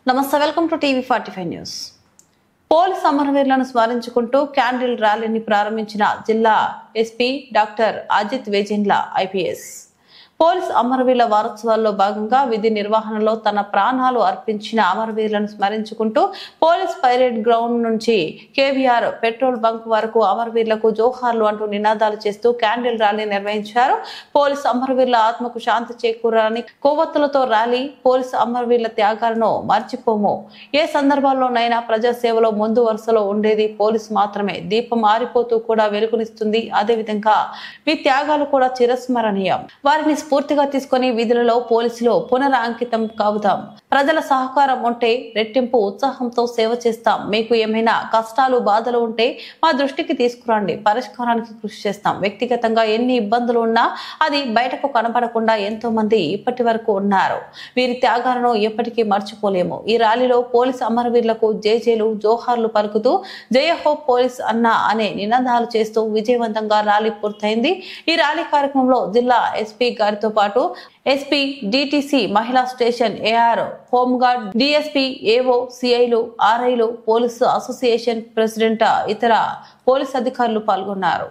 నమస్తే welcome to TV 45 news. Police అమరవీరులను స్మరించుకుంటూ క్యాండిల్ ర్యాలీని ప్రారంభించిన జిల్లా SP doctor Ajit Vejendla IPS. Police అమరవీరుల వారోత్సవాల్లో భాగంగా విధి నిర్వహణలో తన ప్రాణాలు అర్పించిన అమరవీరులను స్మరించుకుంటూ పోలీస్ పైరేడ్ గ్రౌండ్ నుంచి కేవీఆర్ పెట్రోల్ బంక్ వరకు అమరవీరులకు జోహార్లు అంటూ నినాదాలు చేస్తూ క్యాండిల్ ర్యాలీ నిర్వహించారు. పోలీస్ అమరవీరుల ఆత్మకు శాంతి చేకూరాలని కొవ్వొత్తులతో ర్యాలీ. పోలీస్ అమరవీరుల త్యాగాలను మర్చిపోము. ఏ సందర్భాల్లోనైనా ప్రజాసేవలో ముందు వరుసలో ఉండేది పోలీసు మాత్రమే. దీపం ఆరిపోతూ కూడా వెలుగునిస్తుంది. అదేవిధంగా మీ త్యాగాలు కూడా చిరస్మరణీయం. వారిని స్ఫూర్తిగా తీసుకుని విధులలో పోలీసులో పునరాంకితం కావుతాం. ప్రజల సహకారం ఉంటే రెట్టింపు ఉత్సాహంతో సేవ చేస్తాం. మీకు ఏమైనా కష్టాలు బాధలు ఉంటే మా దృష్టికి తీసుకురండి, పరిష్కారానికి కృషి చేస్తాం. వ్యక్తిగతంగా ఎన్ని ఇబ్బందులు ఉన్నా అది బయటకు కనపడకుండా ఎంతో మంది ఇప్పటి వరకు ఉన్నారు. వీరి త్యాగాలను ఎప్పటికీ మర్చిపోలేము. ఈ ర్యాలీలో పోలీస్ అమరవీరులకు జేజేలు జోహార్లు పలుకుతూ జయ హో పోలీస్ అన్న అనే నినాదాలు చేస్తూ విజయవంతంగా ర్యాలీ పూర్తయింది. ఈ ర్యాలీ కార్యక్రమంలో జిల్లా ఎస్పీ గారితో పాటు ఎస్పీ, డిటిసి, మహిళా station, AR, home guard, DSP, AO, సిఐలు, ఆర్ఐలు, పోలీసు అసోసియేషన్ ప్రెసిడెంట్, ఇతర పోలీస్ అధికారులు పాల్గొన్నారు.